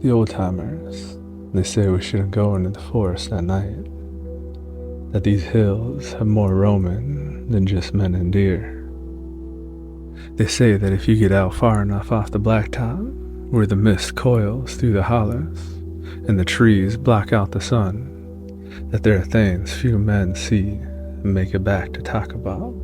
The old-timers, they say we shouldn't go into the forest at night, that these hills have more roaming than just men and deer. They say that if you get out far enough off the blacktop, where the mist coils through the hollows and the trees block out the sun, that there are things few men see and make it back to talk about.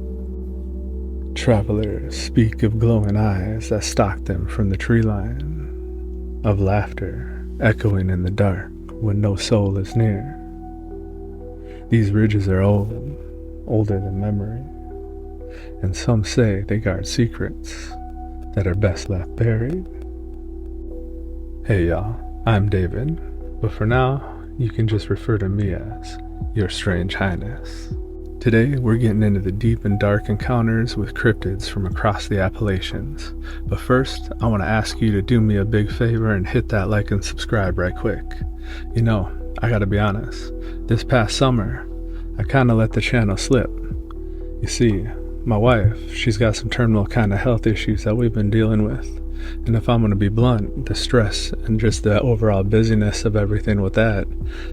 Travelers speak of glowing eyes that stalk them from the tree line, of laughter echoing in the dark when no soul is near. These ridges are old, older than memory, and some say they guard secrets that are best left buried. Hey y'all, I'm David, but for now, you can just refer to me as Your Strange Highness. Today, we're getting into the deep and dark encounters with cryptids from across the Appalachians. But first, I want to ask you to do me a big favor and hit that like and subscribe right quick. You know, I gotta be honest, this past summer, I kinda let the channel slip. You see, my wife, she's got some terminal kind of health issues that we've been dealing with. And if I'm gonna be blunt, the stress and just the overall busyness of everything with that,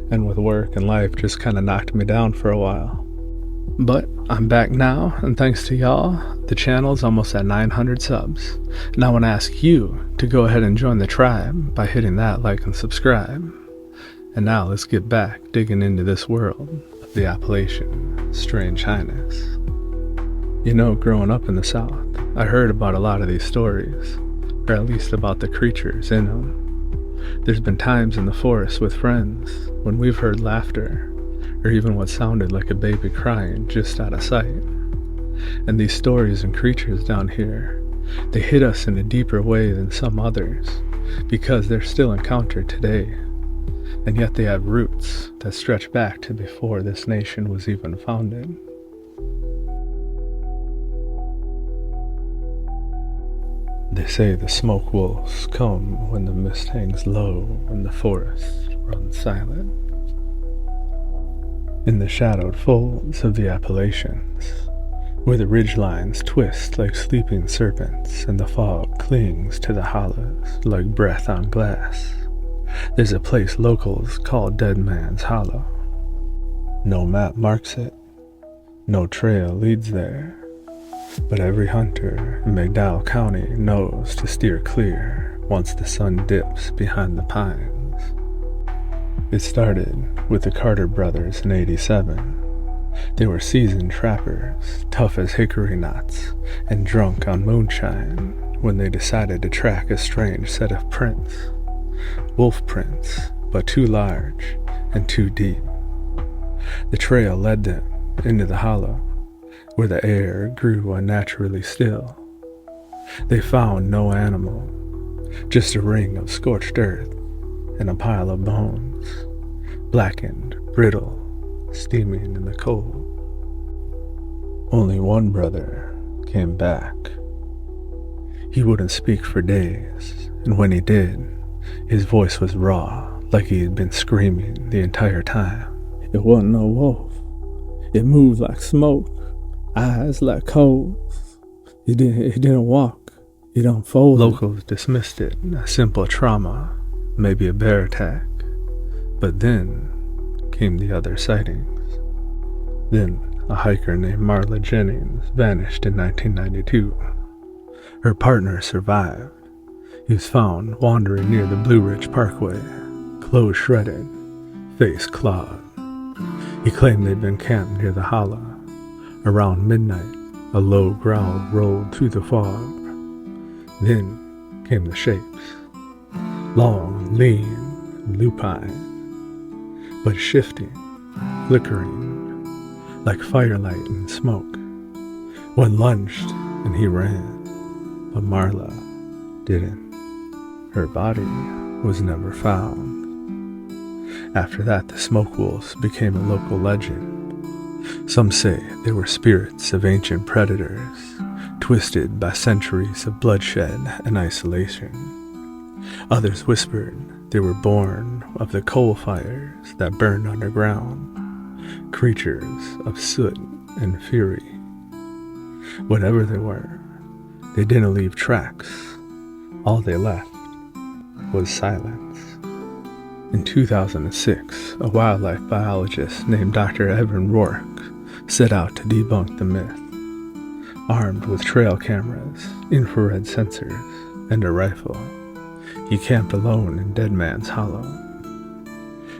and with work and life, just kinda knocked me down for a while. But I'm back now, and thanks to y'all, the channel's almost at 900 subs. And I want to ask you to go ahead and join the tribe by hitting that like and subscribe. And now let's get back digging into this world of the Appalachian Strange Highness. You know, growing up in the South, I heard about a lot of these stories, or at least about the creatures in them. There's been times in the forest with friends when we've heard laughter, or even what sounded like a baby crying just out of sight. And these stories and creatures down here, they hit us in a deeper way than some others, because they're still encountered today, and yet they have roots that stretch back to before this nation was even founded. They say the smoke wolves come when the mist hangs low and the forest runs silent. In the shadowed folds of the Appalachians, where the ridgelines twist like sleeping serpents and the fog clings to the hollows like breath on glass, there's a place locals call Dead Man's Hollow. No map marks it, no trail leads there, but every hunter in McDowell County knows to steer clear once the sun dips behind the pines. It started with the Carter brothers in '87. They were seasoned trappers, tough as hickory knots, and drunk on moonshine when they decided to track a strange set of prints. Wolf prints, but too large and too deep. The trail led them into the hollow, where the air grew unnaturally still. They found no animal, just a ring of scorched earth and a pile of bones, blackened, brittle, steaming in the cold. Only one brother came back. He wouldn't speak for days, and when he did, his voice was raw, like he had been screaming the entire time. It wasn't no wolf. It moved like smoke, eyes like coals. It didn't walk. It unfolded. Locals dismissed it, a simple trauma, maybe a bear attack. But then came the other sightings. Then a hiker named Marla Jennings vanished in 1992. Her partner survived. He was found wandering near the Blue Ridge Parkway, clothes shredded, face clawed. He claimed they'd been camped near the hollow. Around midnight, a low growl rolled through the fog. Then came the shapes. Long, lean, lupine, but shifting, flickering, like firelight and smoke. One lunged and he ran, but Marla didn't. Her body was never found. After that, the smoke wolves became a local legend. Some say they were spirits of ancient predators, twisted by centuries of bloodshed and isolation. Others whispered they were born of the coal fires that burned underground, creatures of soot and fury. Whatever they were, they didn't leave tracks. All they left was silence. In 2006, a wildlife biologist named Dr. Evan Rourke set out to debunk the myth. Armed with trail cameras, infrared sensors, and a rifle, he camped alone in Dead Man's Hollow.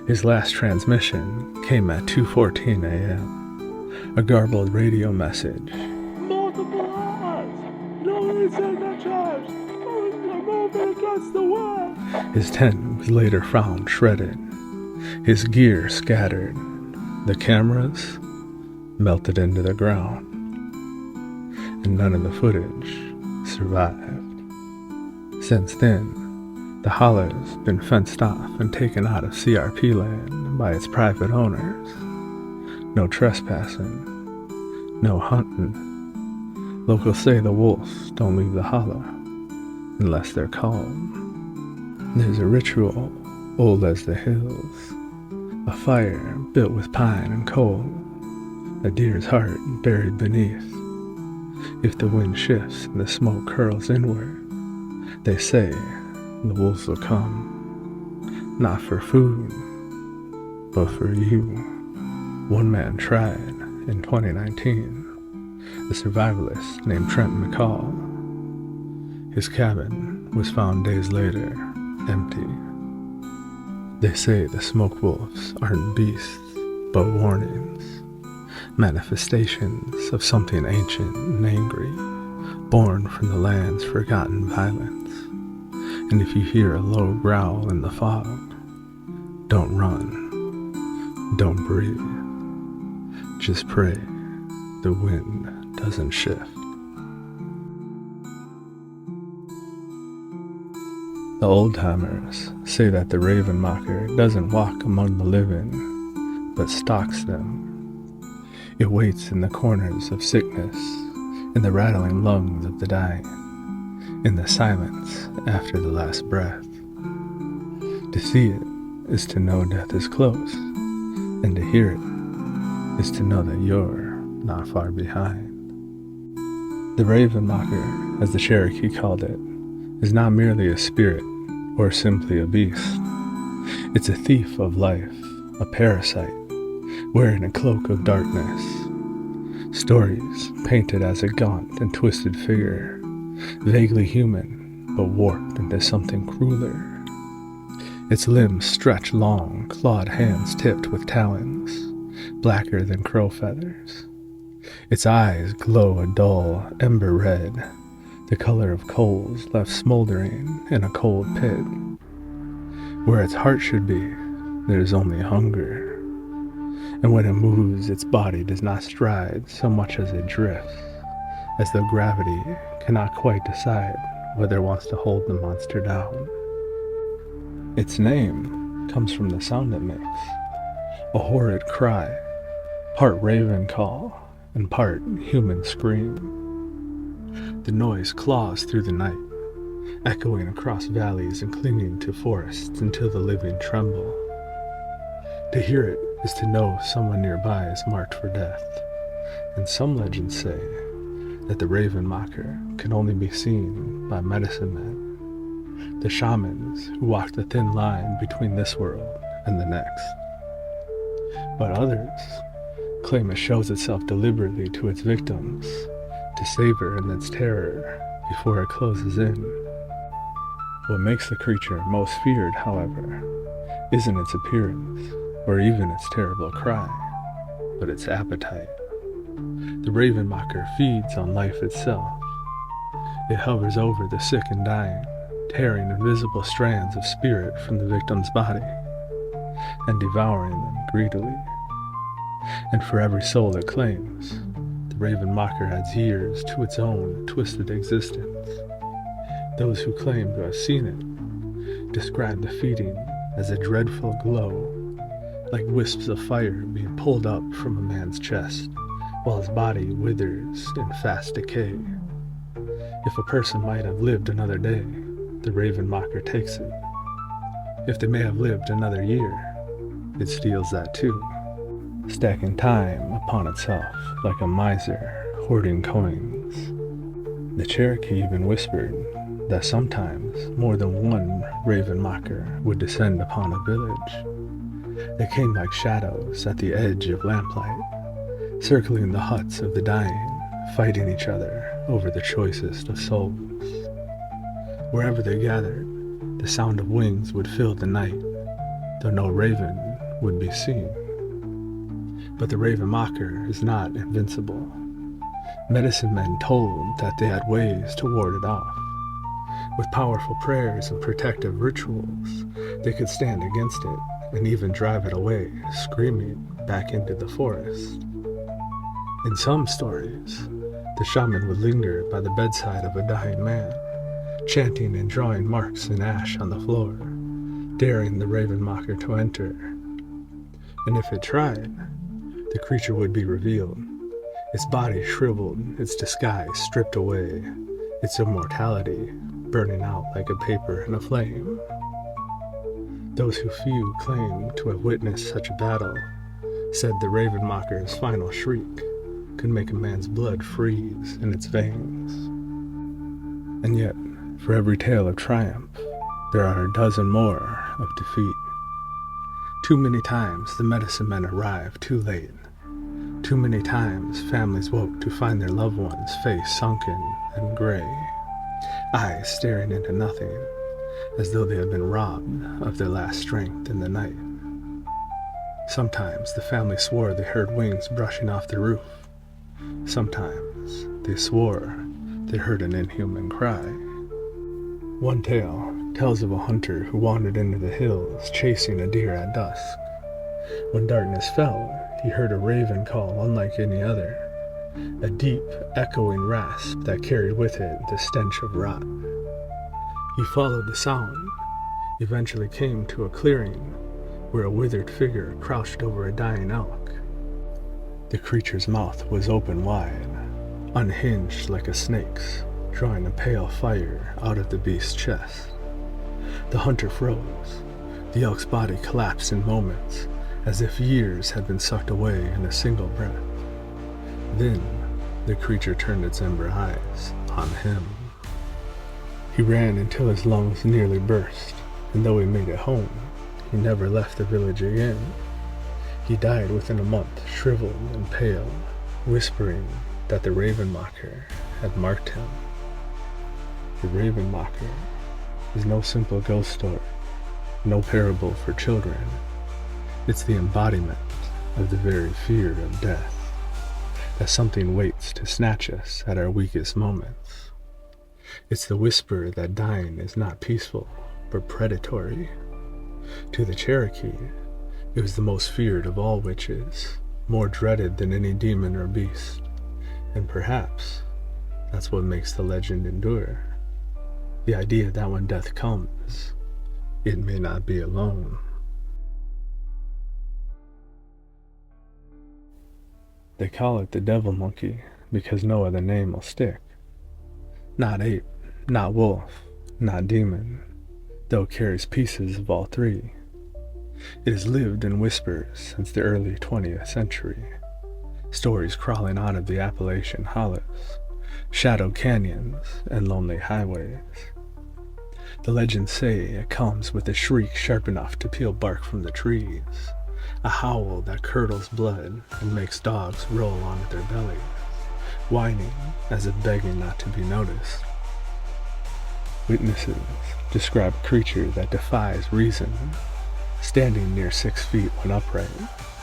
His last transmission came at 2:14 a.m., a garbled radio message. Multiple odds! No signatures! We're moving against the wall! His tent was later found shredded, his gear scattered, the cameras melted into the ground, and none of the footage survived. Since then, the hollow's been fenced off and taken out of CRP land by its private owners. No trespassing, no hunting. Locals say the wolves don't leave the hollow unless they're called. There's a ritual old as the hills, a fire built with pine and coal, a deer's heart buried beneath. If the wind shifts and the smoke curls inward, they say the wolves will come, not for food, but for you. One man tried in 2019, a survivalist named Trent McCall. His cabin was found days later, empty. They say the smoke wolves aren't beasts, but warnings, manifestations of something ancient and angry, born from the land's forgotten violence. And if you hear a low growl in the fog, don't run, don't breathe, just pray the wind doesn't shift. The old-timers say that the raven mocker doesn't walk among the living, but stalks them. It waits in the corners of sickness, in the rattling lungs of the dying, in the silence after the last breath. To see it is to know death is close, and to hear it is to know that you're not far behind. The raven mocker, as the Cherokee called it, is not merely a spirit or simply a beast. It's a thief of life, a parasite, wearing a cloak of darkness. Stories painted as a gaunt and twisted figure, vaguely human, but warped into something crueler. Its limbs stretch long, clawed hands tipped with talons, blacker than crow feathers. Its eyes glow a dull, ember red, the color of coals left smoldering in a cold pit. Where its heart should be, there is only hunger. And when it moves, its body does not stride so much as it drifts, as though gravity cannot quite decide whether it wants to hold the monster down. Its name comes from the sound it makes, a horrid cry, part raven call and part human scream. The noise claws through the night, echoing across valleys and clinging to forests until the living tremble. To hear it is to know someone nearby is marked for death, and some legends say that the raven mocker can only be seen by medicine men, the shamans who walk the thin line between this world and the next. But others claim it shows itself deliberately to its victims, to savor in its terror before it closes in. What makes the creature most feared, however, isn't its appearance, or even its terrible cry, but its appetite. The raven mocker feeds on life itself. It hovers over the sick and dying, tearing invisible strands of spirit from the victim's body, and devouring them greedily. And for every soul it claims, the raven mocker adds years to its own twisted existence. Those who claim to have seen it describe the feeding as a dreadful glow, like wisps of fire being pulled up from a man's chest, while his body withers in fast decay. If a person might have lived another day, the raven mocker takes it. If they may have lived another year, it steals that too, stacking time upon itself like a miser hoarding coins. The Cherokee even whispered that sometimes more than one raven mocker would descend upon a village. They came like shadows at the edge of lamplight, circling the huts of the dying, fighting each other over the choicest of souls. Wherever they gathered, the sound of wings would fill the night, though no raven would be seen. But the raven mocker is not invincible. Medicine men told that they had ways to ward it off. With powerful prayers and protective rituals, they could stand against it and even drive it away, screaming back into the forest. In some stories, the shaman would linger by the bedside of a dying man, chanting and drawing marks in ash on the floor, daring the raven mocker to enter. And if it tried, the creature would be revealed, its body shriveled, its disguise stripped away, its immortality burning out like a paper in a flame. Those who few claim to have witnessed such a battle said the raven mocker's final shriek could make a man's blood freeze in its veins. And yet, for every tale of triumph, there are a dozen more of defeat. Too many times the medicine men arrived too late. Too many times families woke to find their loved one's face sunken and gray, eyes staring into nothing, as though they had been robbed of their last strength in the night. Sometimes the family swore they heard wings brushing off the roof. Sometimes they swore they heard an inhuman cry. One tale tells of a hunter who wandered into the hills chasing a deer at dusk. When darkness fell, he heard a raven call unlike any other, a deep, echoing rasp that carried with it the stench of rot. He followed the sound, eventually came to a clearing where a withered figure crouched over a dying elk. The creature's mouth was open wide, unhinged like a snake's, drawing a pale fire out of the beast's chest. The hunter froze. The elk's body collapsed in moments, as if years had been sucked away in a single breath. Then the creature turned its ember eyes on him. He ran until his lungs nearly burst, and though he made it home, he never left the village again. He died within a month, shriveled and pale, whispering that the raven mocker had marked him. The raven mocker is no simple ghost story, no parable for children. It's the embodiment of the very fear of death, that something waits to snatch us at our weakest moments. It's the whisper that dying is not peaceful, but predatory. To the Cherokee, it was the most feared of all witches, more dreaded than any demon or beast, and perhaps that's what makes the legend endure. The idea that when death comes, it may not be alone. They call it the devil monkey because no other name will stick. Not ape, not wolf, not demon, though it carries pieces of all three. It has lived in whispers since the early 20th century. Stories crawling out of the Appalachian hollows, shadowed canyons, and lonely highways. The legends say it comes with a shriek sharp enough to peel bark from the trees, a howl that curdles blood and makes dogs roll onto their bellies, whining as if begging not to be noticed. Witnesses describe a creature that defies reason, standing near 6 feet when upright,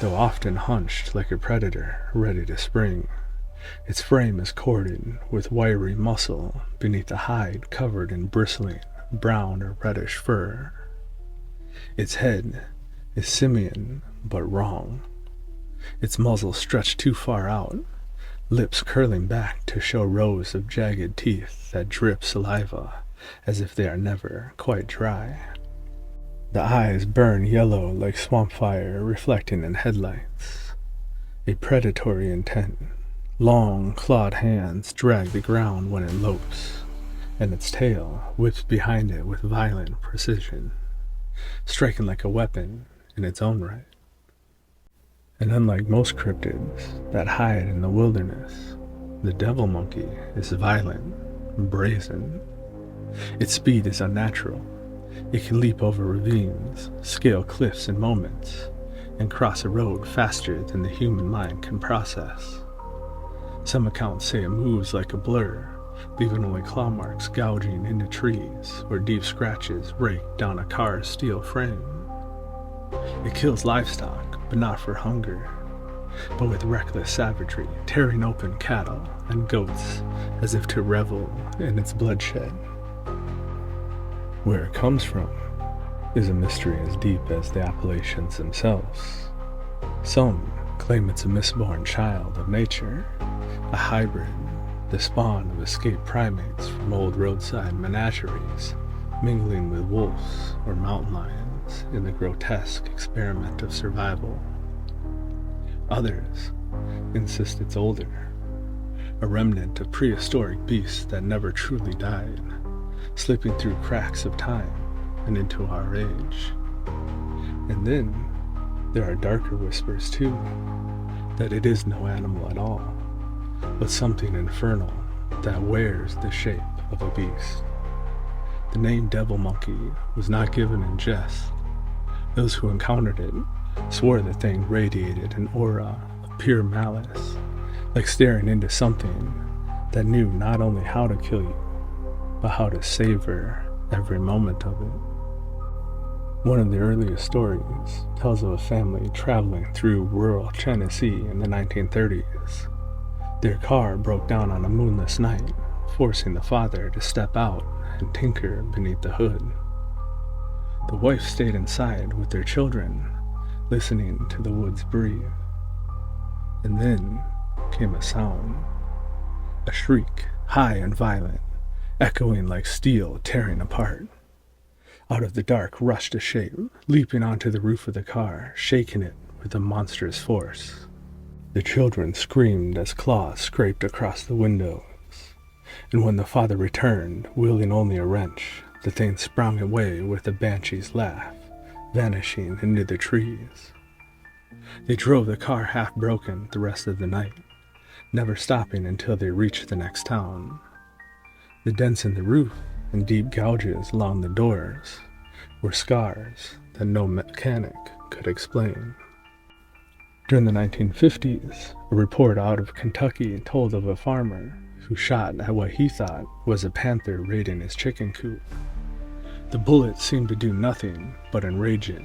though often hunched like a predator ready to spring. Its frame is corded with wiry muscle beneath a hide covered in bristling brown or reddish fur. Its head is simian but wrong, its muzzle stretched too far out, lips curling back to show rows of jagged teeth that drip saliva as if they are never quite dry. The eyes burn yellow like swamp fire reflecting in headlights. A predatory intent. Long, clawed hands drag the ground when it lopes, and its tail whips behind it with violent precision, striking like a weapon in its own right. And unlike most cryptids that hide in the wilderness, the devil monkey is violent, brazen. Its speed is unnatural. It can leap over ravines, scale cliffs in moments, and cross a road faster than the human mind can process. Some accounts say it moves like a blur, leaving only claw marks gouging into trees or deep scratches raked down a car's steel frame. It kills livestock, but not for hunger, but with reckless savagery, tearing open cattle and goats as if to revel in its bloodshed. Where it comes from is a mystery as deep as the Appalachians themselves. Some claim it's a misborn child of nature, a hybrid, the spawn of escaped primates from old roadside menageries, mingling with wolves or mountain lions in the grotesque experiment of survival. Others insist it's older, a remnant of prehistoric beasts that never truly died, slipping through cracks of time and into our age. And then there are darker whispers too, that it is no animal at all, but something infernal that wears the shape of a beast. The name devil monkey was not given in jest. Those who encountered it swore the thing radiated an aura of pure malice, like staring into something that knew not only how to kill you, but how to savor every moment of it. One of the earliest stories tells of a family traveling through rural Tennessee in the 1930s. Their car broke down on a moonless night, forcing the father to step out and tinker beneath the hood. The wife stayed inside with their children, listening to the woods breathe. And then came a sound, a shriek, high and violent, echoing like steel tearing apart. Out of the dark rushed a shape, leaping onto the roof of the car, shaking it with a monstrous force. The children screamed as claws scraped across the windows, and when the father returned, wielding only a wrench, the thing sprung away with a banshee's laugh, vanishing into the trees. They drove the car half broken the rest of the night, never stopping until they reached the next town. The dents in the roof and deep gouges along the doors were scars that no mechanic could explain. During the 1950s, a report out of Kentucky told of a farmer who shot at what he thought was a panther raiding his chicken coop. The bullet seemed to do nothing but enrage it.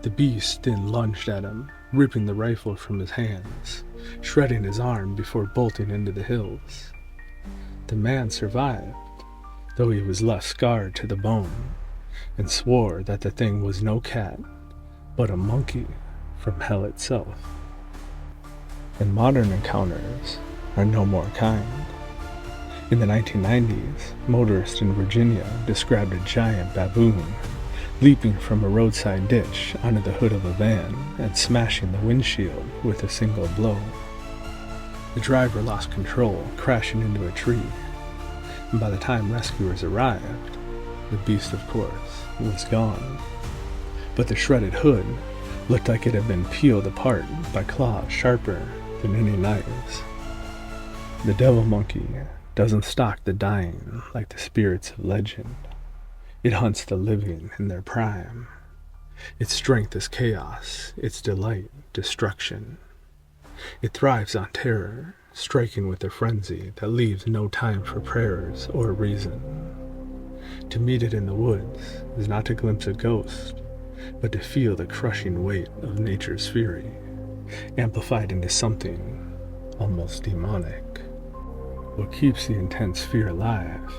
The beast then lunged at him, ripping the rifle from his hands, shredding his arm before bolting into the hills. The man survived, though he was left scarred to the bone, and swore that the thing was no cat, but a monkey from hell itself. And modern encounters are no more kind. In the 1990s, motorists in Virginia described a giant baboon leaping from a roadside ditch onto the hood of a van and smashing the windshield with a single blow. The driver lost control, crashing into a tree, and by the time rescuers arrived, the beast, of course, was gone. But the shredded hood looked like it had been peeled apart by claws sharper than any knives. The devil monkey doesn't stalk the dying like the spirits of legend. It hunts the living in their prime. Its strength is chaos, its delight destruction. It thrives on terror, striking with a frenzy that leaves no time for prayers or reason. To meet it in the woods is not to glimpse a ghost, but to feel the crushing weight of nature's fury, amplified into something almost demonic. What keeps the intense fear alive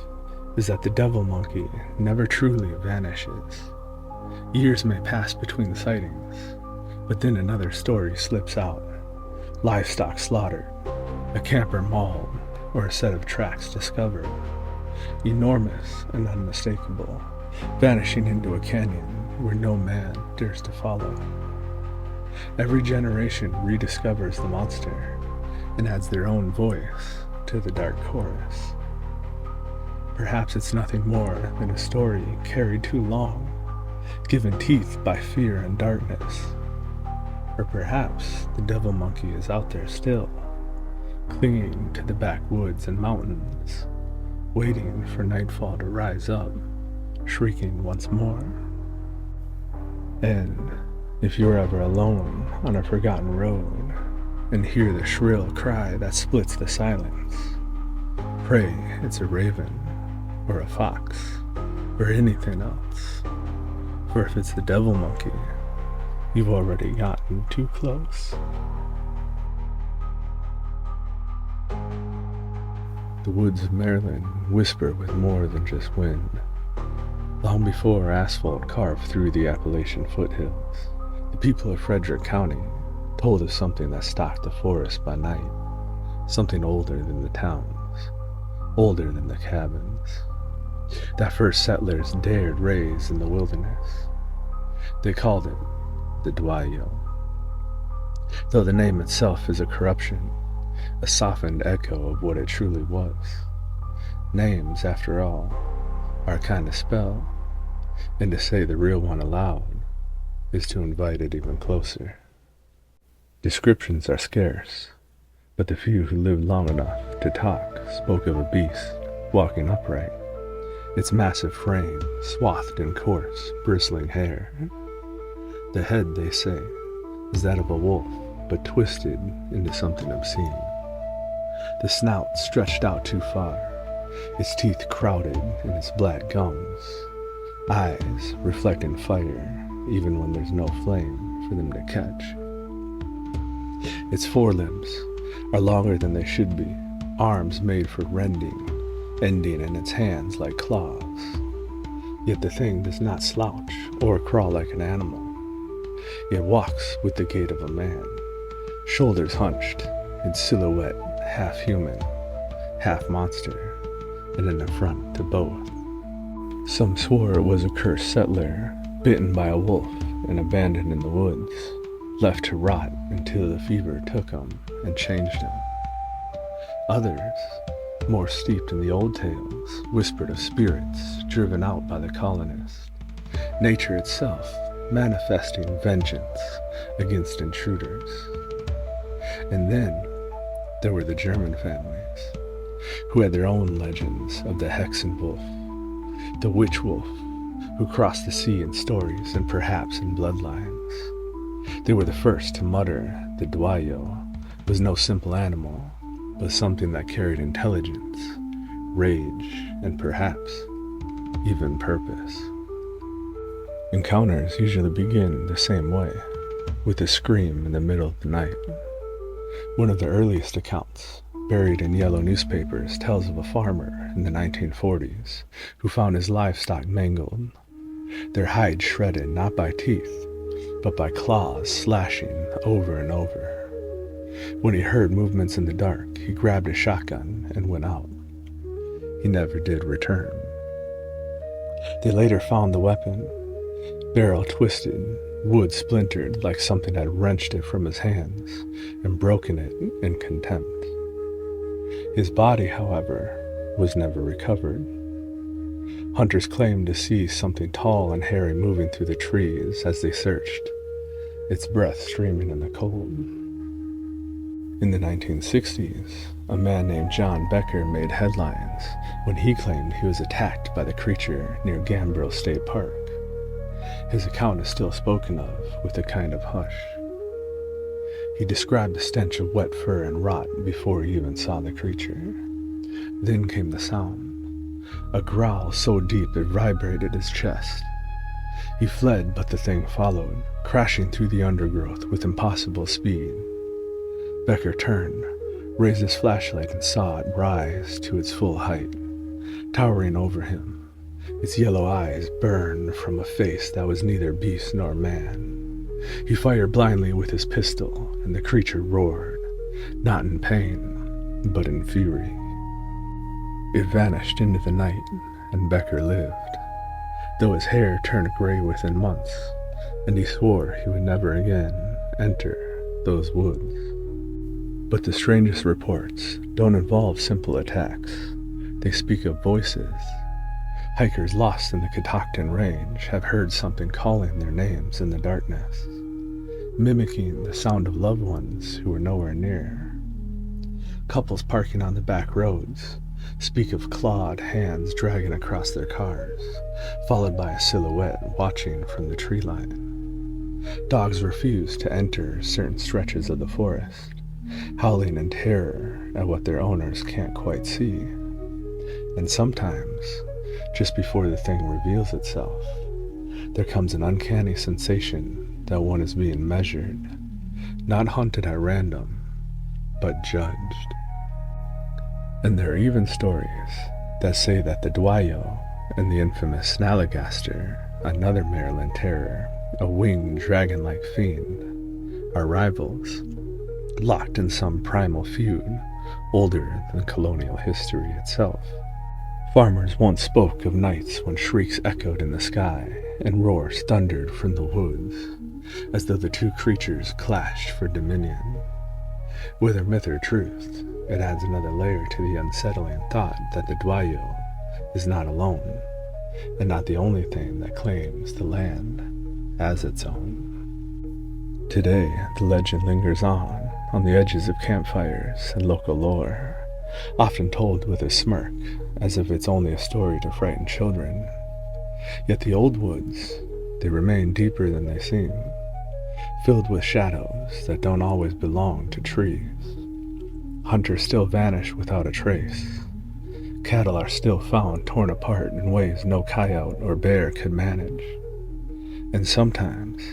is that the devil monkey never truly vanishes. Years may pass between sightings, but then another story slips out. Livestock slaughtered, a camper mauled, or a set of tracks discovered. Enormous and unmistakable, vanishing into a canyon where no man dares to follow. Every generation rediscovers the monster and adds their own voice to the dark chorus. Perhaps it's nothing more than a story carried too long, given teeth by fear and darkness. Or perhaps the devil monkey is out there still, clinging to the backwoods and mountains, waiting for nightfall to rise up, shrieking once more. And if you're ever alone on a forgotten road and hear the shrill cry that splits the silence, pray it's a raven or a fox or anything else. For if it's the devil monkey, you've already gotten too close. The woods of Maryland whisper with more than just wind. Long before asphalt carved through the Appalachian foothills, the people of Frederick County told of something that stalked the forest by night, something older than the towns, older than the cabins, that first settlers dared raise in the wilderness. They called it the Dwayo. Though the name itself is a corruption, a softened echo of what it truly was. Names, after all, are a kind of spell, and to say the real one aloud is to invite it even closer. Descriptions are scarce, but the few who lived long enough to talk spoke of a beast walking upright, its massive frame swathed in coarse, bristling hair. The head, they say, is that of a wolf, but twisted into something obscene. The snout stretched out too far, its teeth crowded in its black gums, eyes reflecting fire even when there's no flame for them to catch. Its forelimbs are longer than they should be, arms made for rending, ending in its hands like claws. Yet the thing does not slouch or crawl like an animal. It walks with the gait of a man, shoulders hunched, its silhouette half human, half monster, and an affront to both. Some swore it was a cursed settler, bitten by a wolf and abandoned in the woods, left to rot until the fever took him and changed him. Others, more steeped in the old tales, whispered of spirits driven out by the colonists, nature itself manifesting vengeance against intruders. And then there were the German families, who had their own legends of the Hexenwolf, the witch wolf, who crossed the sea in stories and perhaps in bloodlines. They were the first to mutter the Dwayo was no simple animal, but something that carried intelligence, rage, and perhaps even purpose. Encounters usually begin the same way, with a scream in the middle of the night. One of the earliest accounts, buried in yellow newspapers, tells of a farmer in the 1940s who found his livestock mangled, their hide shredded not by teeth, but by claws slashing over and over. When he heard movements in the dark, he grabbed a shotgun and went out. He never did return. They later found the weapon, barrel twisted, wood splintered like something had wrenched it from his hands and broken it in contempt. His body, however, was never recovered. Hunters claimed to see something tall and hairy moving through the trees as they searched, its breath streaming in the cold. In the 1960s, a man named John Becker made headlines when he claimed he was attacked by the creature near Gambrill State Park. His account is still spoken of with a kind of hush. He described the stench of wet fur and rot before he even saw the creature. Then came the sound, a growl so deep it vibrated his chest. He fled, but the thing followed, crashing through the undergrowth with impossible speed. Becker turned, raised his flashlight, and saw it rise to its full height, towering over him. Its yellow eyes burned from a face that was neither beast nor man. He fired blindly with his pistol, and the creature roared, not in pain, but in fury. It vanished into the night, and Becker lived, though his hair turned gray within months, and he swore he would never again enter those woods. But the strangest reports don't involve simple attacks. They speak of voices. Hikers lost in the Catoctin Range have heard something calling their names in the darkness, mimicking the sound of loved ones who were nowhere near. Couples parking on the back roads speak of clawed hands dragging across their cars, followed by a silhouette watching from the tree line. Dogs refuse to enter certain stretches of the forest, howling in terror at what their owners can't quite see. And sometimes, just before the thing reveals itself, there comes an uncanny sensation that one is being measured, not hunted at random, but judged. And there are even stories that say that the Dwayo and the infamous snallygaster, another Maryland terror, a winged dragon-like fiend, are rivals, locked in some primal feud older than colonial history itself. Farmers once spoke of nights when shrieks echoed in the sky and roars thundered from the woods, as though the two creatures clashed for dominion. Whether myth or truth, it adds another layer to the unsettling thought that the Dwayo is not alone, and not the only thing that claims the land as its own. Today, the legend lingers on the edges of campfires and local lore, often told with a smirk, as if it's only a story to frighten children. Yet the old woods, they remain deeper than they seem, filled with shadows that don't always belong to trees. Hunters still vanish without a trace. Cattle are still found torn apart in ways no coyote or bear could manage. And sometimes,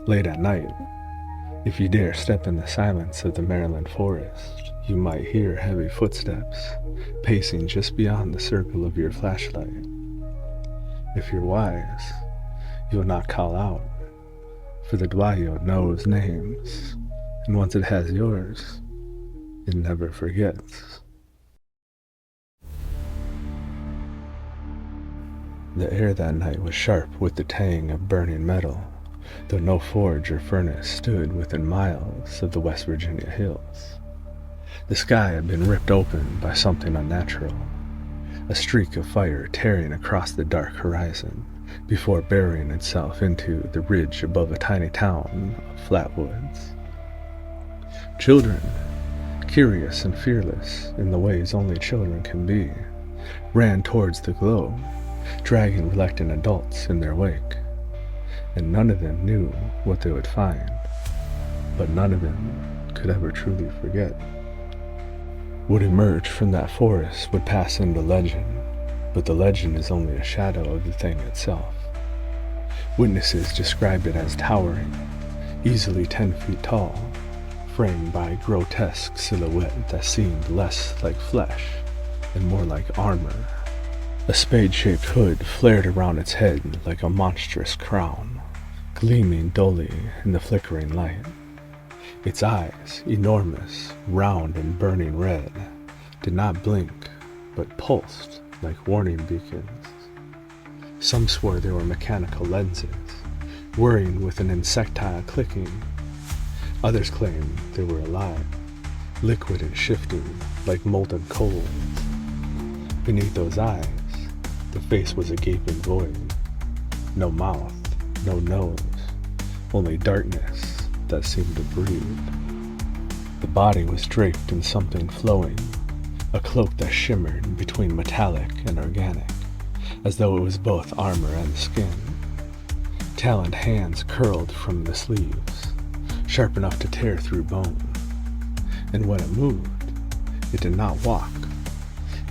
late at night, if you dare step in the silence of the Maryland forest, you might hear heavy footsteps pacing just beyond the circle of your flashlight. If you're wise, you'll not call out, for the Dwayo knows names, and once it has yours, it never forgets. The air that night was sharp with the tang of burning metal, though no forge or furnace stood within miles of the West Virginia hills. The sky had been ripped open by something unnatural, a streak of fire tearing across the dark horizon before burying itself into the ridge above a tiny town of flat woods. Children, curious and fearless in the ways only children can be, ran towards the glow, dragging reluctant adults in their wake. And none of them knew what they would find, but none of them could ever truly forget. What emerged from that forest would pass into legend, but the legend is only a shadow of the thing itself. Witnesses described it as towering, easily 10 feet tall, framed by a grotesque silhouette that seemed less like flesh and more like armor. A spade-shaped hood flared around its head like a monstrous crown, gleaming dully in the flickering light. Its eyes, enormous, round and burning red, did not blink, but pulsed like warning beacons. Some swore they were mechanical lenses, whirring with an insectile clicking. Others claimed they were alive, liquid and shifting like molten coals. Beneath those eyes, the face was a gaping void. No mouth, no nose, only darkness that seemed to breathe. The body was draped in something flowing, a cloak that shimmered between metallic and organic, as though it was both armor and skin. Taloned hands curled from the sleeves, sharp enough to tear through bone. And when it moved, it did not walk.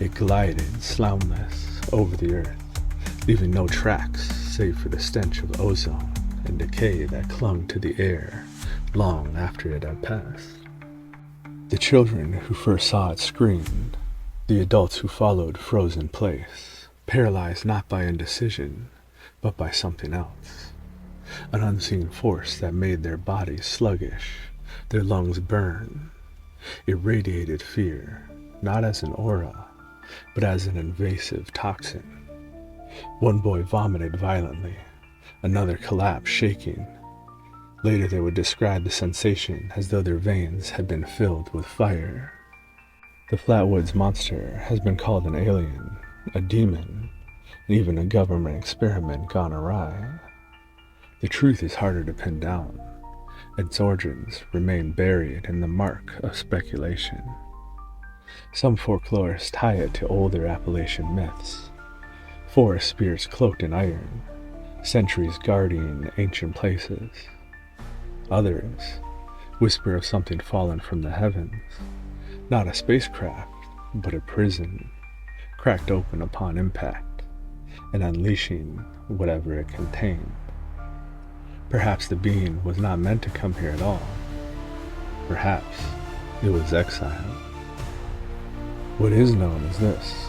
It glided slownless over the earth, leaving no tracks save for the stench of ozone and decay that clung to the air long after it had passed. The children who first saw it screamed. The adults who followed froze in place, paralyzed not by indecision, but by something else. An unseen force that made their bodies sluggish, their lungs burn. It radiated fear, not as an aura, but as an invasive toxin. One boy vomited violently, another collapsed shaking. Later they would describe the sensation as though their veins had been filled with fire. The Flatwoods monster has been called an alien, a demon, and even a government experiment gone awry. The truth is harder to pin down. Its origins remain buried in the murk of speculation. Some folklorists tie it to older Appalachian myths. Forest spirits cloaked in iron, centuries guarding ancient places. Others whisper of something fallen from the heavens, not a spacecraft, but a prison, cracked open upon impact, and unleashing whatever it contained. Perhaps the being was not meant to come here at all. Perhaps it was exiled. What is known is this: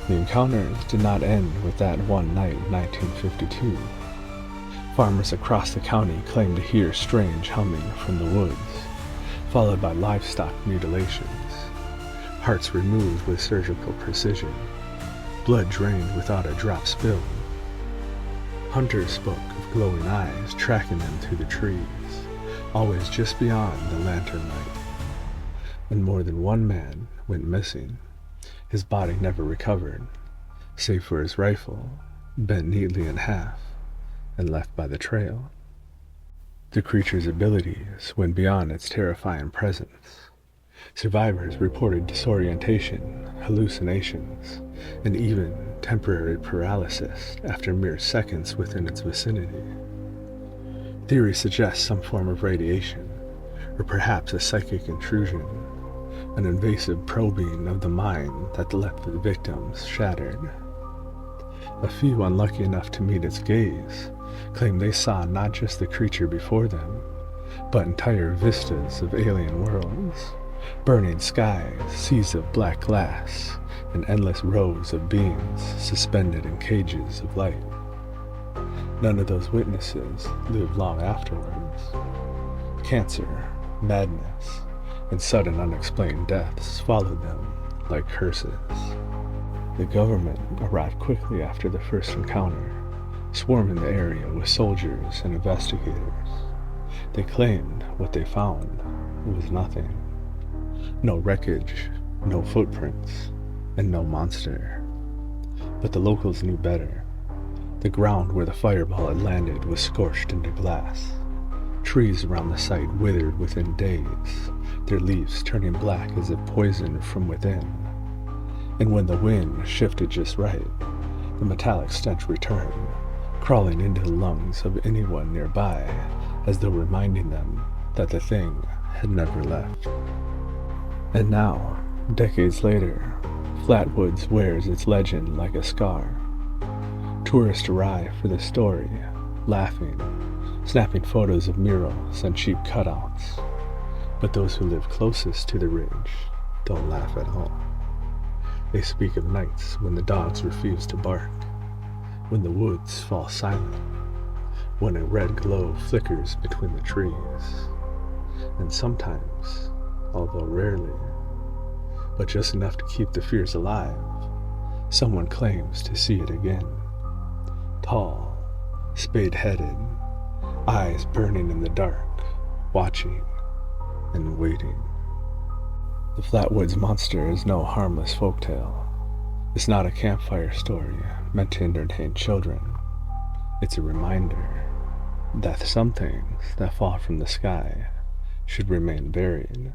the encounters did not end with that one night in 1952. Farmers across the county claimed to hear strange humming from the woods, followed by livestock mutilations, hearts removed with surgical precision, blood drained without a drop spilled. Hunters spoke of glowing eyes tracking them through the trees, always just beyond the lantern light. And more than one man went missing. His body never recovered, save for his rifle, bent neatly in half and left by the trail. The creature's abilities went beyond its terrifying presence. Survivors reported disorientation, hallucinations, and even temporary paralysis after mere seconds within its vicinity. Theory suggests some form of radiation, or perhaps a psychic intrusion, an invasive probing of the mind that left the victims shattered. A few unlucky enough to meet its gaze claim they saw not just the creature before them, but entire vistas of alien worlds, burning skies, seas of black glass, and endless rows of beings suspended in cages of light. None of those witnesses lived long afterwards. Cancer, madness, and sudden unexplained deaths followed them like curses. The government arrived quickly after the first encounter, swarming the area with soldiers and investigators. They claimed what they found was nothing. No wreckage, no footprints, and no monster. But the locals knew better. The ground where the fireball had landed was scorched into glass. Trees around the site withered within days, their leaves turning black as if poisoned from within. And when the wind shifted just right, the metallic stench returned, crawling into the lungs of anyone nearby, as though reminding them that the thing had never left. And now, decades later, Flatwoods wears its legend like a scar. Tourists arrive for the story, laughing, snapping photos of murals and cheap cutouts. But those who live closest to the ridge don't laugh at all. They speak of nights when the dogs refuse to bark, when the woods fall silent, when a red glow flickers between the trees, and sometimes, although rarely, but just enough to keep the fears alive, someone claims to see it again. Tall, spade-headed, eyes burning in the dark, watching and waiting. The Flatwoods Monster is no harmless folktale. It's not a campfire story meant to entertain children. It's a reminder that some things that fall from the sky should remain buried,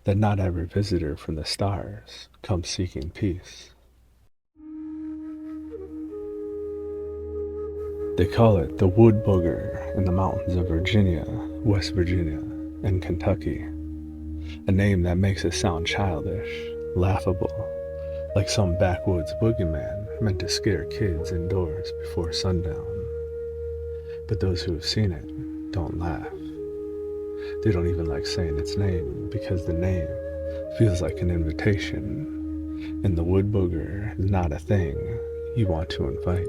that not every visitor from the stars comes seeking peace. They call it the wood booger in the mountains of Virginia, West Virginia, and Kentucky, a name that makes it sound childish, laughable, like some backwoods boogeyman meant to scare kids indoors before sundown. But those who have seen it don't laugh. They don't even like saying its name because the name feels like an invitation, and the wood booger is not a thing you want to invite.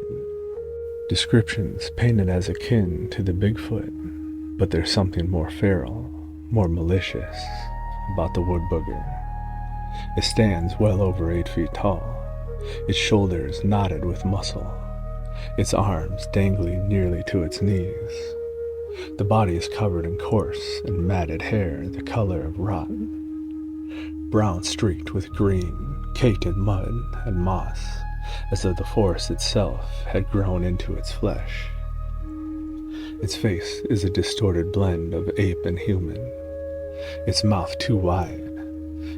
Descriptions paint it as akin to the Bigfoot, but there's something more feral, more malicious about the wood booger. It stands well over 8 feet tall, its shoulders knotted with muscle, its arms dangling nearly to its knees. The body is covered in coarse and matted hair the color of rot, brown streaked with green, caked in mud and moss, as though the forest itself had grown into its flesh. Its face is a distorted blend of ape and human, its mouth too wide,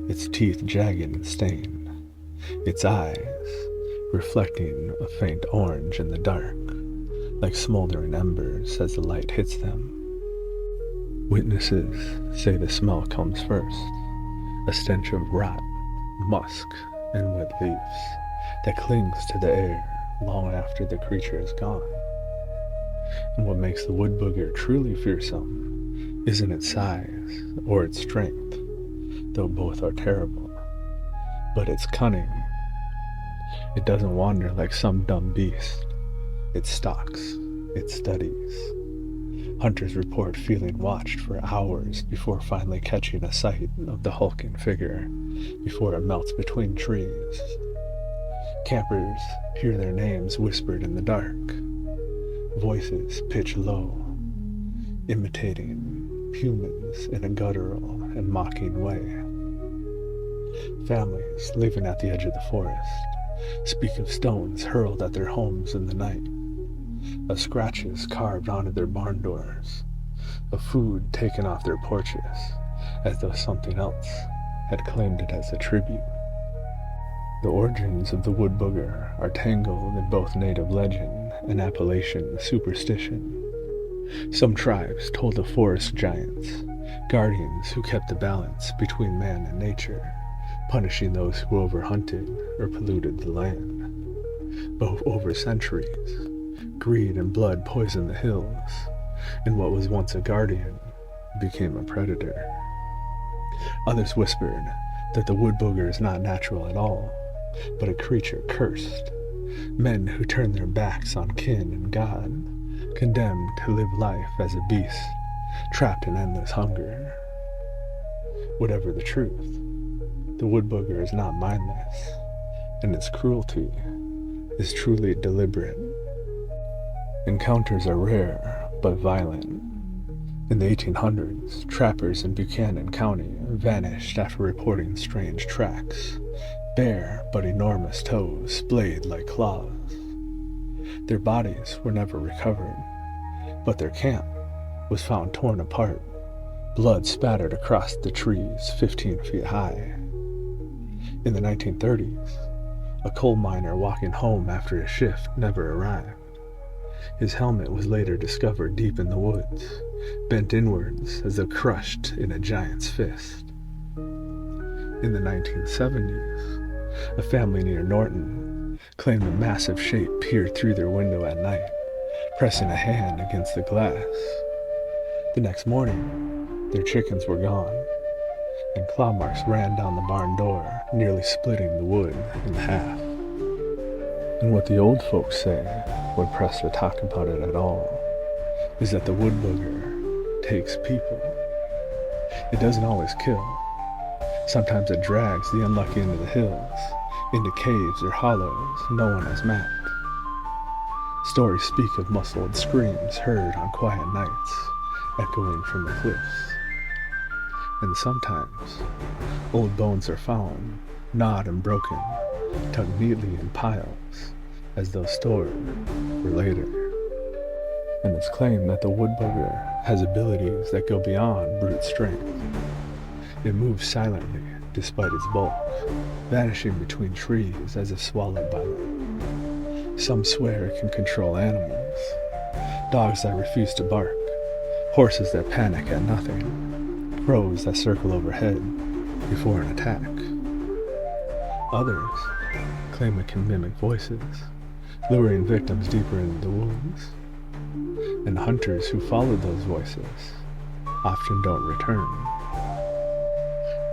its teeth jagged and stained, its eyes reflecting a faint orange in the dark, like smoldering embers as the light hits them. Witnesses say the smell comes first, a stench of rot, musk, and wet leaves that clings to the air long after the creature is gone. And what makes the wood booger truly fearsome isn't its size or its strength, though both are terrible, but its cunning. It doesn't wander like some dumb beast. It stalks, it studies. Hunters report feeling watched for hours before finally catching a sight of the hulking figure before it melts between trees. Campers hear their names whispered in the dark, voices pitched low, imitating humans in a guttural and mocking way. Families living at the edge of the forest speak of stones hurled at their homes in the night, of scratches carved onto their barn doors, of food taken off their porches as though something else had claimed it as a tribute. The origins of the wood booger are tangled in both native legend and Appalachian superstition. Some tribes told of forest giants, guardians who kept the balance between man and nature, punishing those who overhunted or polluted the land. But over centuries, greed and blood poisoned the hills, and what was once a guardian became a predator. Others whispered that the wood booger is not natural at all, but a creature cursed, men who turn their backs on kin and God, condemned to live life as a beast, trapped in endless hunger. Whatever the truth, the wood booger is not mindless, and its cruelty is truly deliberate. Encounters are rare, but violent. In the 1800s, trappers in Buchanan County vanished after reporting strange tracks, bare but enormous toes splayed like claws. Their bodies were never recovered, but their camp was found torn apart, blood spattered across the trees 15 feet high. In the 1930s, a coal miner walking home after his shift never arrived. His helmet was later discovered deep in the woods, bent inwards as though crushed in a giant's fist. In the 1970s, a family near Norton claimed a massive shape peered through their window at night, pressing a hand against the glass. The next morning, their chickens were gone, and claw marks ran down the barn door, nearly splitting the wood in half. And what the old folks say, when pressed to talk about it at all, is that the wood booger takes people. It doesn't always kill. Sometimes it drags the unlucky into the hills, into caves or hollows no one has mapped. Stories speak of muffled screams heard on quiet nights, echoing from the cliffs. And sometimes, old bones are found, gnawed and broken, tucked neatly in piles, as though stored for later. And it's claimed that the wood booger has abilities that go beyond brute strength. It moves silently despite its bulk, vanishing between trees as if swallowed by them. Some swear it can control animals, dogs that refuse to bark, horses that panic at nothing, crows that circle overhead before an attack. Others claim it can mimic voices, luring victims deeper into the woods. And hunters who follow those voices often don't return.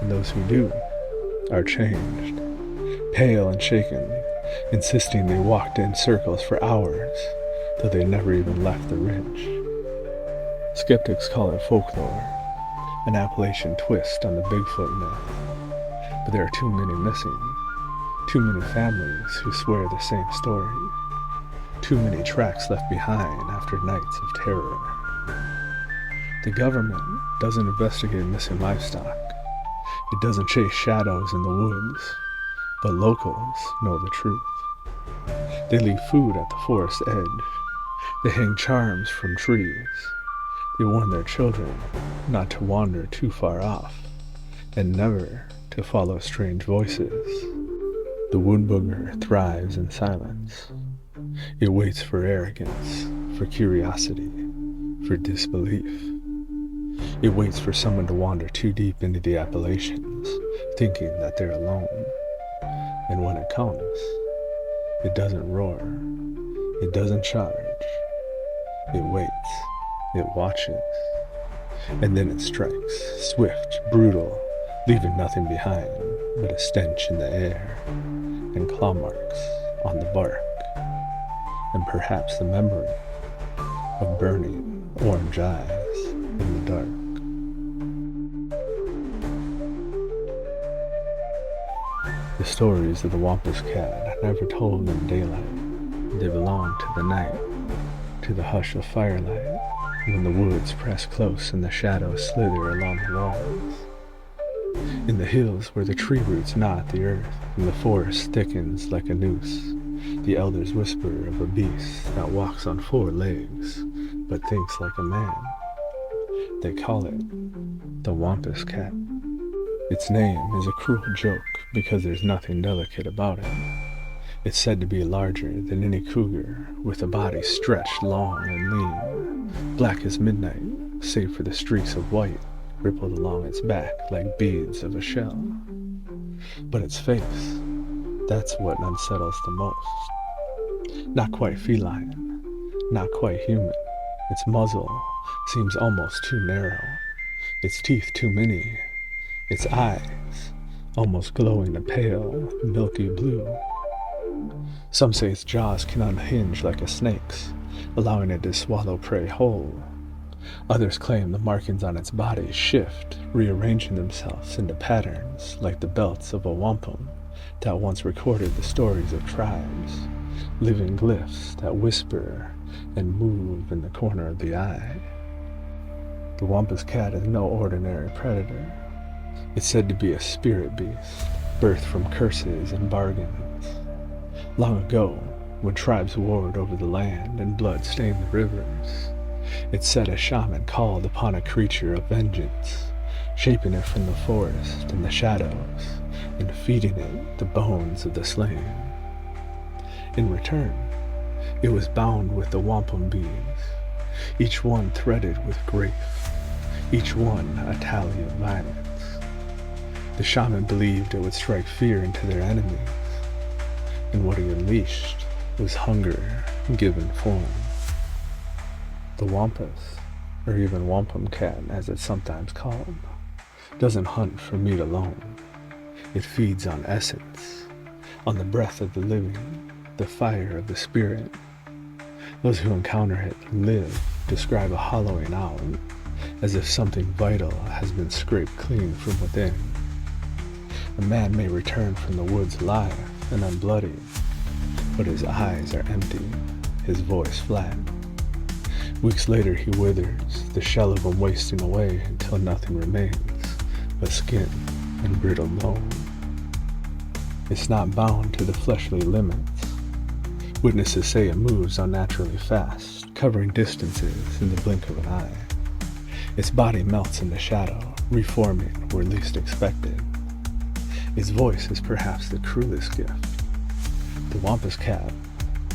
And those who do are changed, pale and shaken, insisting they walked in circles for hours, though they never even left the ridge. Skeptics call it folklore, an Appalachian twist on the Bigfoot myth, but there are too many missing, too many families who swear the same story, too many tracks left behind after nights of terror. The government doesn't investigate missing livestock. It doesn't chase shadows in the woods, but locals know the truth. They leave food at the forest edge. They hang charms from trees. They warn their children not to wander too far off, and never to follow strange voices. The wood booger thrives in silence. It waits for arrogance, for curiosity, for disbelief. It waits for someone to wander too deep into the Appalachians, thinking that they're alone. And when it comes, it doesn't roar, it doesn't charge. It waits, it watches, and then it strikes, swift, brutal, leaving nothing behind but a stench in the air and claw marks on the bark, and perhaps the memory of burning orange eyes in the dark. The stories of the wampus cat are never told in daylight. They belong to the night, to the hush of firelight, when the woods press close and the shadows slither along the walls. In the hills where the tree roots knot the earth and the forest thickens like a noose, the elders whisper of a beast that walks on 4 legs but thinks like a man. They call it the wampus cat. Its name is a cruel joke because there's nothing delicate about it. It's said to be larger than any cougar, with a body stretched long and lean, black as midnight, save for the streaks of white rippled along its back like beads of a shell. But its face, that's what unsettles the most. Not quite feline, not quite human. Its muzzle seems almost too narrow, its teeth too many, its eyes almost glowing a pale, milky blue. Some say its jaws can unhinge like a snake's, allowing it to swallow prey whole. Others claim the markings on its body shift, rearranging themselves into patterns like the belts of a wampum that once recorded the stories of tribes, living glyphs that whisper and move in the corner of the eye. The wampus cat is no ordinary predator. It's said to be a spirit beast, birthed from curses and bargains. Long ago, when tribes warred over the land and blood stained the rivers, it said a shaman called upon a creature of vengeance, shaping it from the forest and the shadows, and feeding it the bones of the slain. In return, it was bound with the wampum beads, each one threaded with grief, each one a tally of violence. The shaman believed it would strike fear into their enemies, and what he unleashed was hunger given form. The wampus, or even wampum cat as it's sometimes called, doesn't hunt for meat alone. It feeds on essence, on the breath of the living, the fire of the spirit. Those who encounter it live describe a hollowing out, as if something vital has been scraped clean from within. A man may return from the woods alive and unbloodied, but his eyes are empty, his voice flat. Weeks later he withers, the shell of him wasting away until nothing remains but skin and brittle bone. It's not bound to the fleshly limits. Witnesses say it moves unnaturally fast, covering distances in the blink of an eye. Its body melts into shadow, reforming where least expected. Its voice is perhaps the cruelest gift. The wampus cat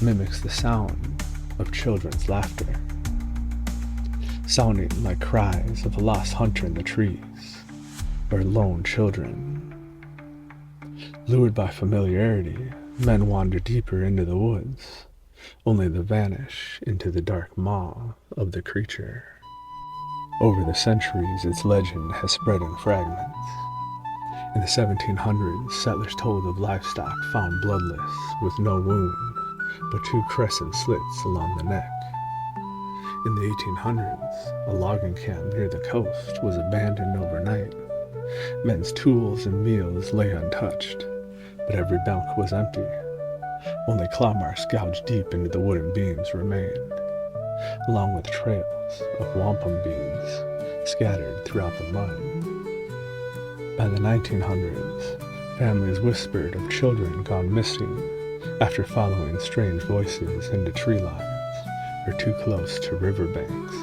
mimics the sound of children's laughter, sounding like cries of a lost hunter in the trees, or lone children. Lured by familiarity, men wander deeper into the woods, only to vanish into the dark maw of the creature. Over the centuries, its legend has spread in fragments. In the 1700s, settlers told of livestock found bloodless, with no wound, but 2 crescent slits along the neck. In the 1800s, a logging camp near the coast was abandoned overnight. Men's tools and meals lay untouched, but every bunk was empty. Only claw marks gouged deep into the wooden beams remained, along with trails of wampum beads scattered throughout the mud. By the 1900s, families whispered of children gone missing after following strange voices into tree lines or too close to riverbanks,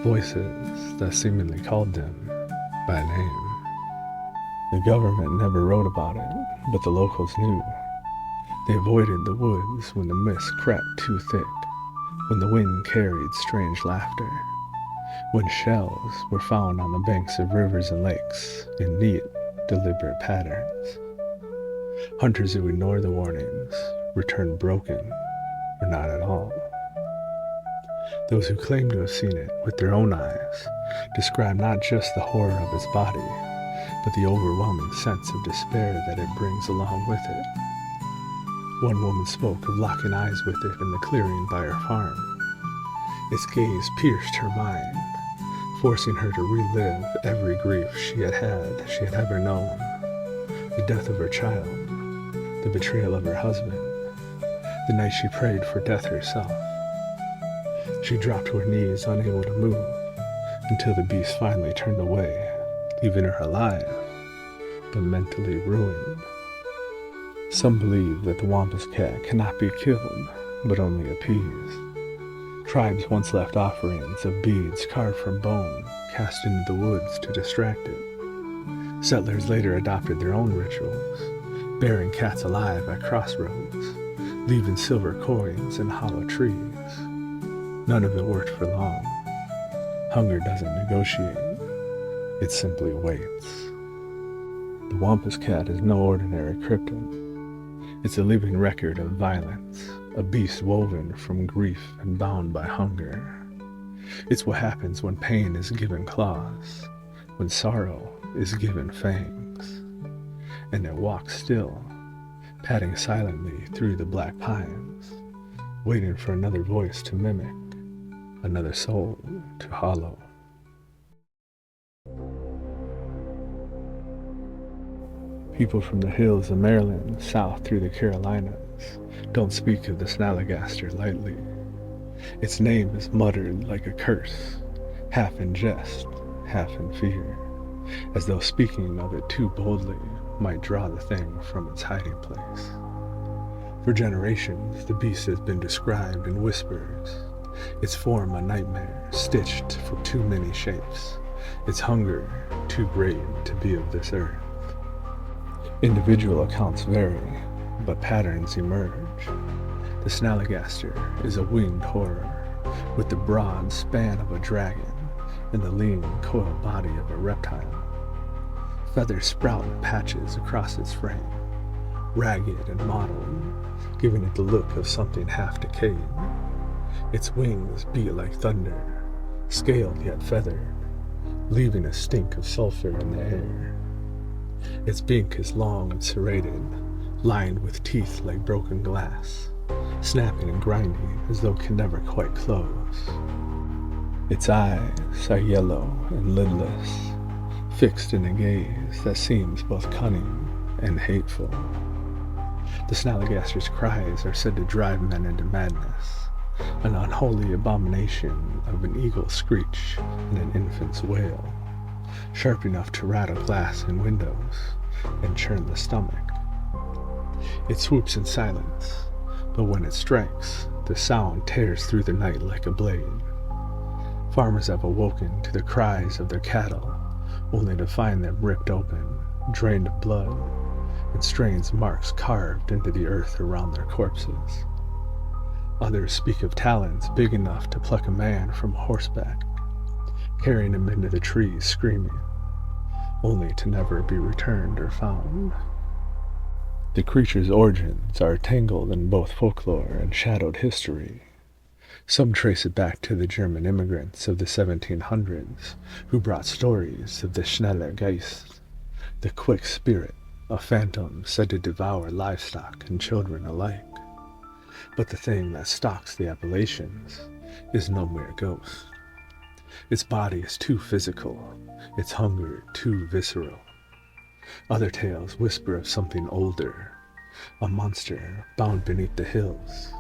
voices that seemingly called them by name. The government never wrote about it, but the locals knew. They avoided the woods when the mist crept too thick, when the wind carried strange laughter, when shells were found on the banks of rivers and lakes in neat, deliberate patterns. Hunters who ignore the warnings return broken or not at all. Those who claim to have seen it with their own eyes describe not just the horror of its body, but the overwhelming sense of despair that it brings along with it. One woman spoke of locking eyes with it in the clearing by her farm. Its gaze pierced her mind, forcing her to relive every grief she had ever known. The death of her child, the betrayal of her husband, the night she prayed for death herself. She dropped to her knees, unable to move, until the beast finally turned away, leaving her alive, but mentally ruined. Some believe that the wampus cat cannot be killed, but only appeased. Tribes once left offerings of beads carved from bone, cast into the woods to distract it. Settlers later adopted their own rituals, burying cats alive at crossroads, leaving silver coins in hollow trees. None of it worked for long. Hunger doesn't negotiate, it simply waits. The wampus cat is no ordinary cryptid. It's a living record of violence, a beast woven from grief and bound by hunger. It's what happens when pain is given claws, when sorrow is given fangs. And it walks still, padding silently through the black pines, waiting for another voice to mimic, another soul to hollow. People from the hills of Maryland south through the Carolinas don't speak of the snallygaster lightly. Its name is muttered like a curse, half in jest, half in fear, as though speaking of it too boldly might draw the thing from its hiding place. For generations, the beast has been described in whispers, its form a nightmare, stitched for too many shapes, its hunger too great to be of this earth. Individual accounts vary, but patterns emerge. The snallygaster is a winged horror, with the broad span of a dragon and the lean, coiled body of a reptile. Feathers sprout in patches across its frame, ragged and mottled, giving it the look of something half decayed. Its wings beat like thunder, scaled yet feathered, leaving a stink of sulfur in the air. Its beak is long and serrated, lined with teeth like broken glass, snapping and grinding as though it can never quite close. Its eyes are yellow and lidless, fixed in a gaze that seems both cunning and hateful. The snallygaster's cries are said to drive men into madness, an unholy abomination of an eagle's screech and an infant's wail, sharp enough to rattle glass and windows and churn the stomach. It swoops in silence, but when it strikes, the sound tears through the night like a blade. Farmers have awoken to the cries of their cattle, only to find them ripped open, drained of blood, and strange marks carved into the earth around their corpses. Others speak of talons big enough to pluck a man from horseback, carrying him into the trees screaming, only to never be returned or found. The creature's origins are tangled in both folklore and shadowed history. Some trace it back to the German immigrants of the 1700s who brought stories of the snallygaster, the quick spirit, a phantom said to devour livestock and children alike. But the thing that stalks the Appalachians is no mere ghost. Its body is too physical, its hunger too visceral. Other tales whisper of something older, a monster bound beneath the hills,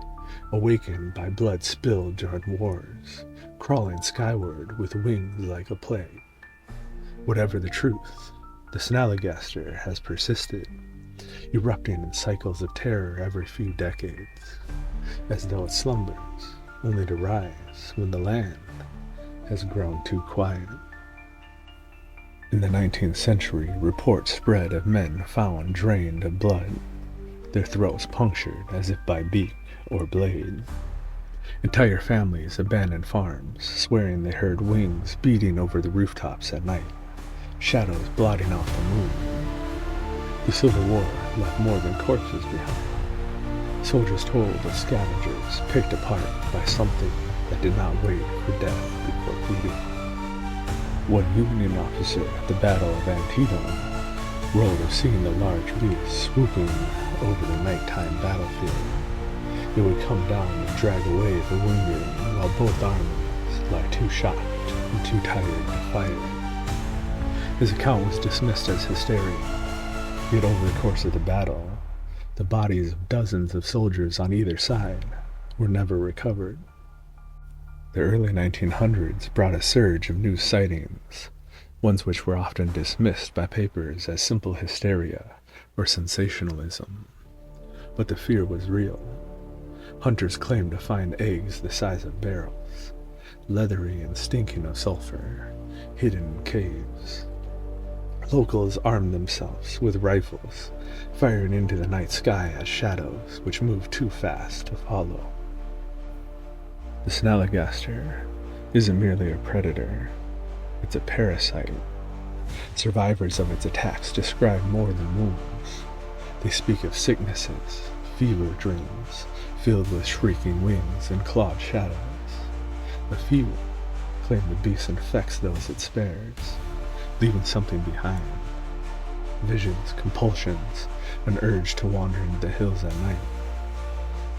awakened by blood spilled during wars, crawling skyward with wings like a plague. Whatever the truth, the snallygaster has persisted, erupting in cycles of terror every few decades, as though it slumbers, only to rise when the land has grown too quiet. In the 19th century, reports spread of men found drained of blood, their throats punctured as if by beak or blade. Entire families abandoned farms, swearing they heard wings beating over the rooftops at night, shadows blotting out the moon. The Civil War left more than corpses behind. Soldiers told of scavengers picked apart by something that did not wait for death before feeding. One Union officer at the Battle of Antietam wrote of seeing the large beast swooping over the nighttime battlefield. It would come down and drag away the wounded while both armies lie too shocked and too tired to fire. His account was dismissed as hysteria, yet over the course of the battle, the bodies of dozens of soldiers on either side were never recovered. The early 1900s brought a surge of new sightings, ones which were often dismissed by papers as simple hysteria or sensationalism. But the fear was real. Hunters claimed to find eggs the size of barrels, leathery and stinking of sulfur, hidden in caves. Locals armed themselves with rifles, firing into the night sky at shadows which moved too fast to follow. The snallygaster isn't merely a predator, it's a parasite. Survivors of its attacks describe more than wounds. They speak of sicknesses, fever dreams, filled with shrieking wings and clawed shadows. A few claim the beast infects those it spares, leaving something behind. Visions, compulsions, an urge to wander into the hills at night.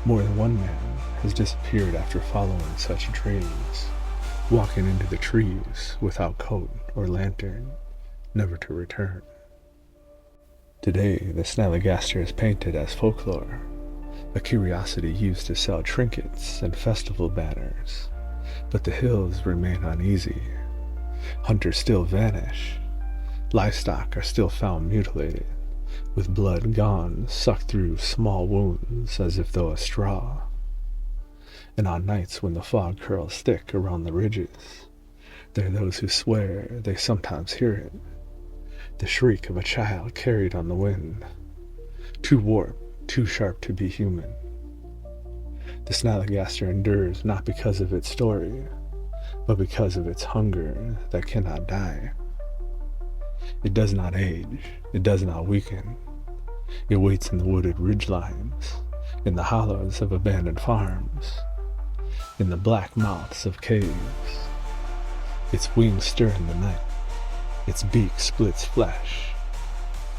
More than one man has disappeared after following such dreams, walking into the trees without coat or lantern, never to return. Today, the snallygaster is painted as folklore, a curiosity used to sell trinkets and festival banners. But the hills remain uneasy. Hunters still vanish. Livestock are still found mutilated, with blood gone sucked through small wounds as if through a straw. And on nights when the fog curls thick around the ridges, there are those who swear they sometimes hear it, the shriek of a child carried on the wind, too warped, too sharp to be human. The snallygaster endures not because of its story, but because of its hunger that cannot die. It does not age, it does not weaken. It waits in the wooded ridgelines, in the hollows of abandoned farms, in the black mouths of caves. Its wings stir in the night, its beak splits flesh,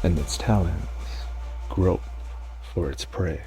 and its talons grope for its prey.